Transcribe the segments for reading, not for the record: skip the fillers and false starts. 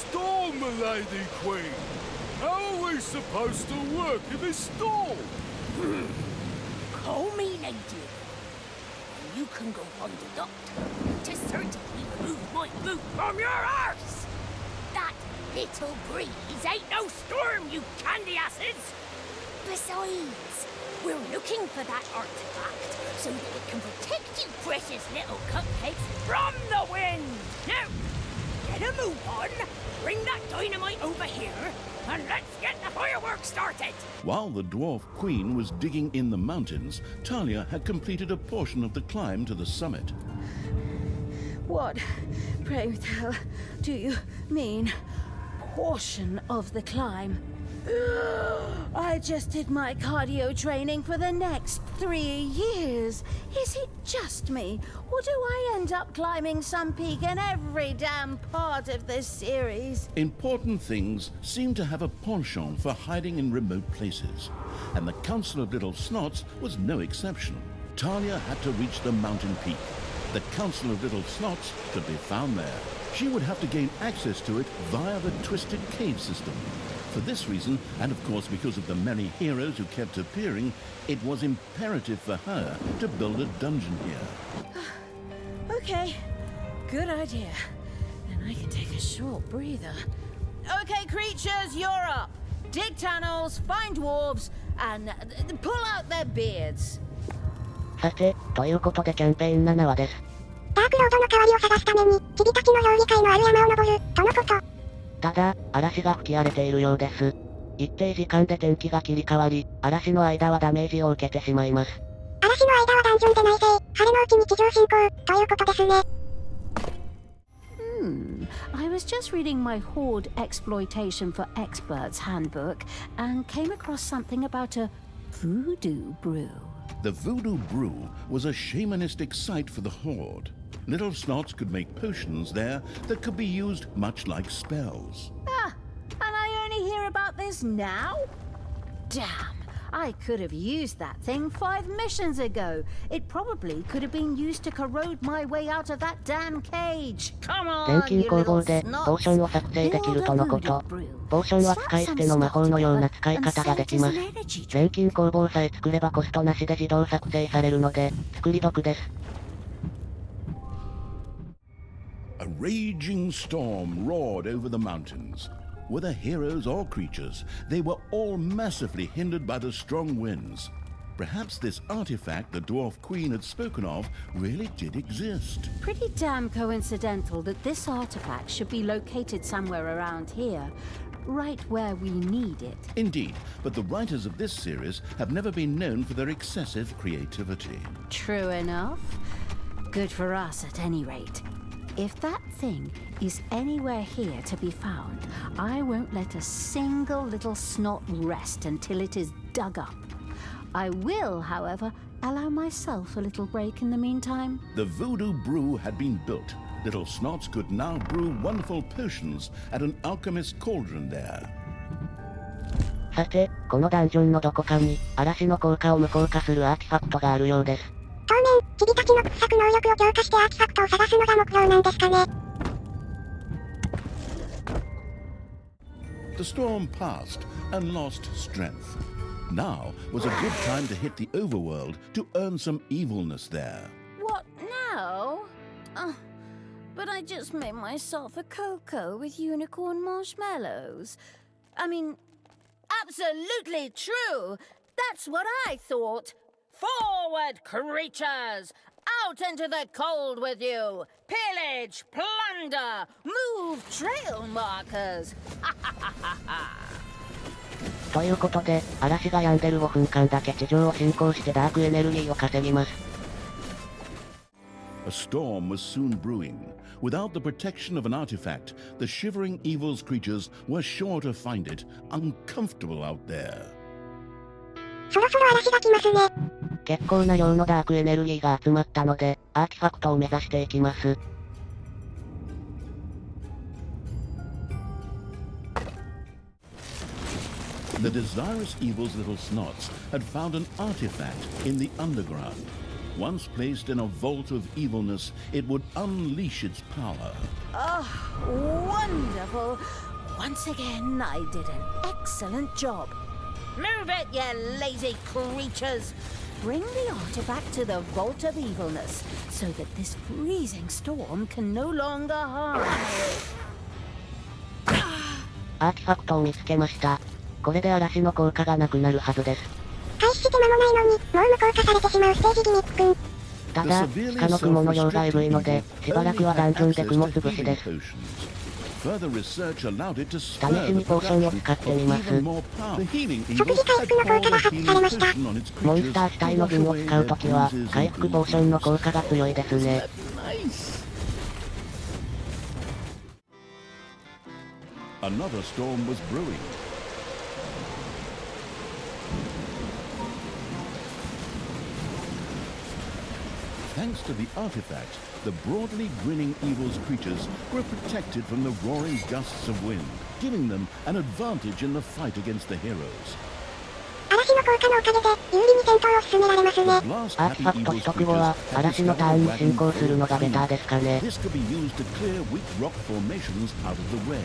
storm, milady queen. How are we supposed to work in this storm? Call me lady. You can go find the doctor to certainly remove my boot from your arse. That little breeze ain't no storm, you candy asses. Besides, we're looking for that artifact so that it can protect you precious little cupcakes from the wind. Now, get a move on, bring that dynamite over here, and let's get the fireworks started. While the Dwarf Queen was digging in the mountains, Talia had completed a portion of the climb to the summit. What, pray tell, do you mean portion of the climb? I just did my cardio training for the next 3 years. Is it just me, or do I end up climbing some peak in every damn part of this series? Important things seemed to have a penchant for hiding in remote places, and the Council of Little Snots was no exception. Talia had to reach the mountain peak. The Council of Little Snots could be found there. She would have to gain access to it via the Twisted Cave system. For this reason, and of course because of the many heroes who kept appearing, it was imperative for her to build a dungeon here. Okay, good idea. Then I can take a short breather. Okay, creatures, you're up. Dig tunnels, find dwarves, and pull out their beards. さて、ということでキャンペーン7話です。ダークロードの代わりを探すために、チビたちの評議会のある山を登る、とのこと。ただ、嵐が吹き荒れているようです。一定時間で天気が切り替わり、嵐の間はダメージを受けてしまいます。嵐の間はダンジョンで内政、晴れのうちに地上侵攻、ということですね。I was just reading my Horde Exploitation for Experts handbook and came across something about a voodoo brew. The Voodoo Brew was a shamanistic site for the Horde. Little Snots could make potions there that could be used much like spells. Ah, and I only hear about this now? Damn, I could have used that thing 5 missions ago. It probably could have been used to corrode my way out of that damn cage. Come 錬 on, 金 you 工 little 房でポーションを作成できるとのこと。ポーションは使い捨ての魔法のような使い方ができます。錬金工房さえ作ればコストなしで自動作成されるので、作り得です。A raging storm roared over the mountains. Whether heroes or creatures, they were all massively hindered by the strong winds. Perhaps this artifact the Dwarf Queen had spoken of really did exist. Pretty damn coincidental that this artifact should be located somewhere around here, right where we need it. Indeed, but the writers of this series have never been known for their excessive creativity. True enough. Good for us at any rate. If that thing is anywhere here to be found, I won't let a single little snot rest until it is dug up. I will, however, allow myself a little break in the meantime. The Voodoo Brew had been built. Little Snots could now brew wonderful potions at an alchemist's cauldron there. さて、このダンジョンのどこかに、嵐の効果を無効化するアーティファクトがあるようです。当面、チビたちの掘削能力を強化してアーティファクトを探すのが目標なんですかね。The storm passed and lost strength. Now was a good time to hit the overworld to earn some evilness there. What now? But I just made myself a cocoa with unicorn marshmallows. I mean, absolutely true. That's what I thought. Forward, creatures! Out into the cold with you! Pillage, plunder, move trail markers! ということで、嵐が止んでる5分間だけ地上を進行してダークエネルギーを稼ぎます。A storm was soon brewing. Without the protection of an artifact, the shivering evil's creatures were sure to find it uncomfortable out there. そろそろ嵐が来ますね。結構な量のダークエネルギーが集まったので、アーティファクトを目指していきます。The desirous evil's little snots had found an artifact in the underground. Once placed in a vault of evilness, it would unleash its power. Oh, wonderful evil. Once again, I did an excellent job. Move it, you lazy creatures! Bring the artifact to the Vault of Evilness, so that this freezing storm can no longer harm me. アーティファクトを見つけました。これで嵐の効果がなくなるはずです。開始して間もないのに、もう無効化されてしまうステージギミックくん。ただ、地下の雲の量がエグいので、しばらくはダンジョンで雲潰しです。試しにポーションを使ってみます。即時回復の効果が発揮されました。モンスター主体の軍を使うときは、回復ポーションの効果が強いですね。Another storm was brewing. Thanks to the artifact, the broadly grinning evil's creatures were protected from the roaring gusts of wind, giving them an advantage in the fight against the heroes. 嵐の効果のおかげで、有利に戦闘を進められますね。アーティファクト取得後は、嵐のターンに進行するのがベターですかね。This could be used to clear weak rock formations out of the way.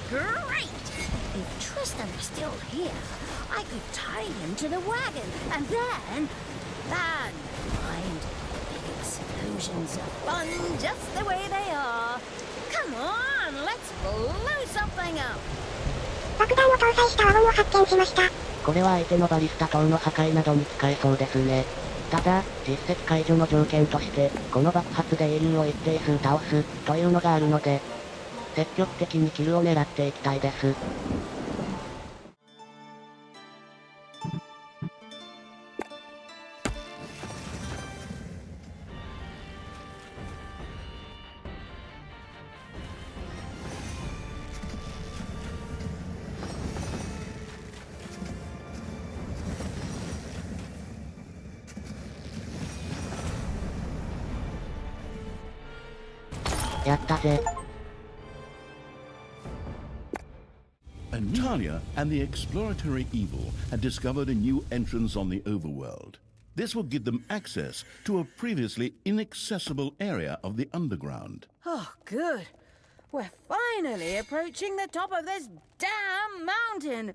Great! If Tristan was still here, I could tie him to the wagon, and then... mind. Big explosions are fun just the way they are. Come on, let's blow something up! 爆弾を搭載したワゴンを発見しました。これは相手のバリスタ塔の破壊などに使えそうですね。ただ、実績解除の条件として、この爆発で英雄を一定数倒す、というのがあるので、積極的にキルを狙っていきたいです。やったぜ。And Talia and the exploratory evil had discovered a new entrance on the overworld. This will give them access to a previously inaccessible area of the underground. Oh, good. We're finally approaching the top of this damn mountain.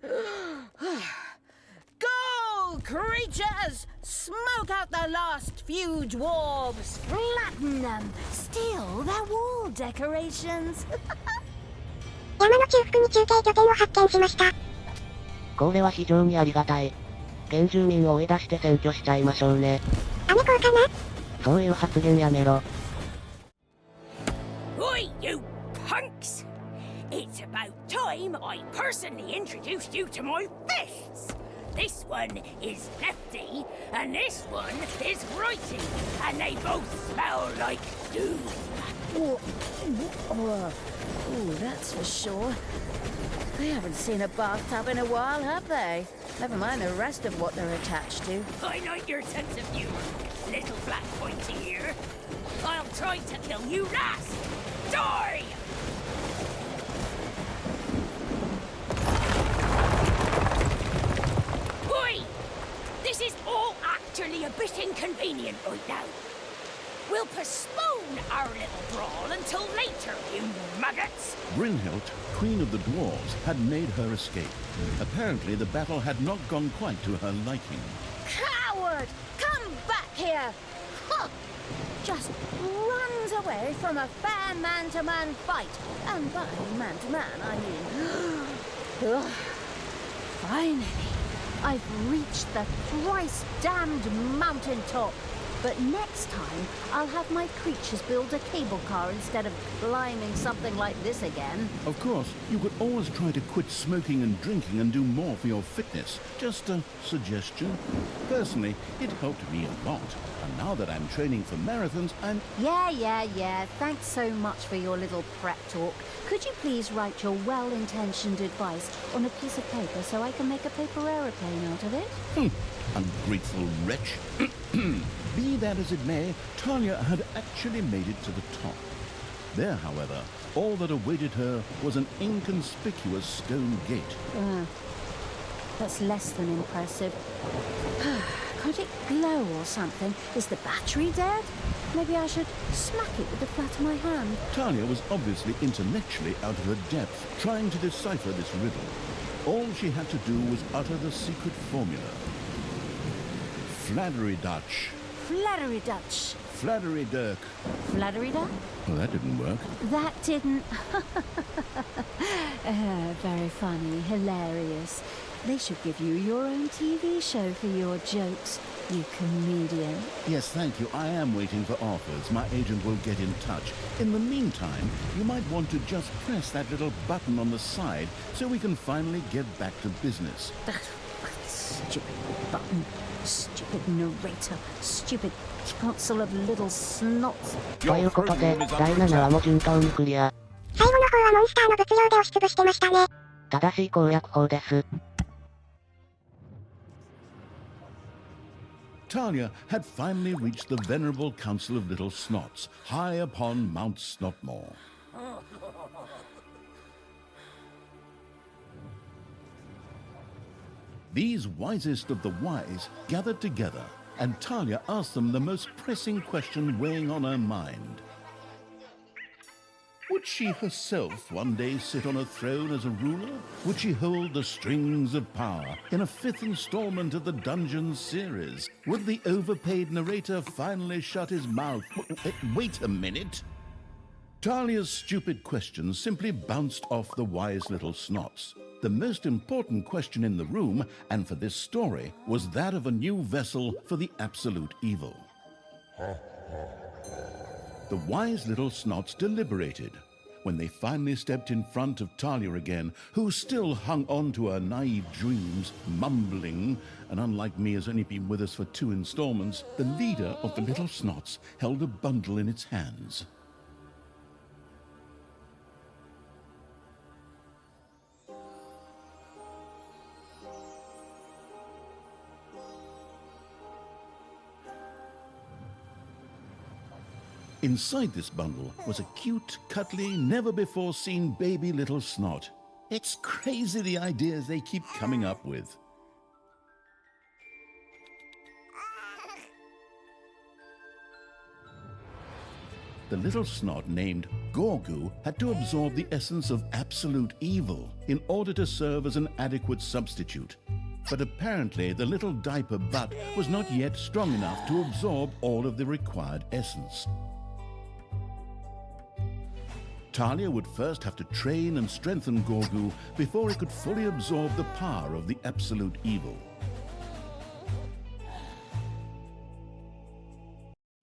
Go, creatures! Smoke out the last few dwarves! Flatten them! Steal their wall decorations! 山の中腹に中継拠点を発見しました。これは非常にありがたい。原住民を追い出して占拠しちゃいましょうね。雨降かな？そういう発言やめろ。Oi, you punks! It's about time I personally introduced you to my fists! This one is lefty, and this one is righty, and they both smell like doom. Oh, that's for sure. They haven't seen a bathtub in a while, have they? Never mind the rest of what they're attached to. I like your sense of humor, little black pointy here. I'll try to kill you last. Die! Oi! This is all actually a bit inconvenient right now. We'll postpone our little brawl until later, you maggots! Brynhild, Queen of the Dwarves, had made her escape. Apparently the battle had not gone quite to her liking. Coward! Come back here! Huh. Just runs away from a fair man-to-man fight. And by man-to-man, I mean... Finally, I've reached the thrice-damned mountaintop. But next time, I'll have my creatures build a cable car instead of climbing something like this again. Of course, you could always try to quit smoking and drinking and do more for your fitness. Just a suggestion. Personally, it helped me a lot. And now that I'm training for marathons, I'm... Yeah. Thanks so much for your little prep talk. Could you please write your well-intentioned advice on a piece of paper so I can make a paper aeroplane out of it? Ungrateful wretch. Be that as it may, Talia had actually made it to the top. There, however, all that awaited her was an inconspicuous stone gate. That's less than impressive. Could it glow or something? Is the battery dead? Maybe I should smack it with the flat of my hand. Talia was obviously intellectually out of her depth, trying to decipher this riddle. All she had to do was utter the secret formula. Fladdery-Dutch. Fladdery-Dutch. Fladdery-Dirk. Fladdery-Duck? Well, that didn't work. That didn't. Very funny, hilarious. They should give you your own TV show for your jokes, you comedian. Yes, thank you. I am waiting for offers. My agent will get in touch. In the meantime, you might want to just press that little button on the side so we can finally get back to business. That stupid button, stupid narrator, stupid council of little snots. ということで、第7話も順当にクリア。最後の方はモンスターの物量で押しつぶしてましたね。正しい攻略法です。Talia had finally reached the venerable Council of Little Snots, high upon Mount Snotmore. These wisest of the wise gathered together, and Talia asked them the most pressing question weighing on her mind. Would she herself one day sit on a throne as a ruler? Would she hold the strings of power in a 5th installment of the Dungeons series? Would the overpaid narrator finally shut his mouth? Wait a minute. Talia's stupid questions simply bounced off the wise little snots. The most important question in the room, and for this story, was that of a new vessel for the absolute evil. The wise little snots deliberated. When they finally stepped in front of Talia again, who still hung on to her naive dreams, mumbling, and unlike me has only been with us for 2 installments, the leader of the little snots held a bundle in its hands. Inside this bundle was a cute, cuddly, never-before-seen baby little snot. It's crazy the ideas they keep coming up with. The little snot named Gorgu had to absorb the essence of absolute evil in order to serve as an adequate substitute. But apparently the little diaper butt was not yet strong enough to absorb all of the required essence. Talia would first have to train and strengthen Gorgu before he could fully absorb the power of the absolute evil.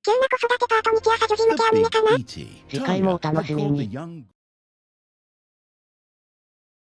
急な子育てと後に朝女児向けアニメかな。次回もお楽しみに。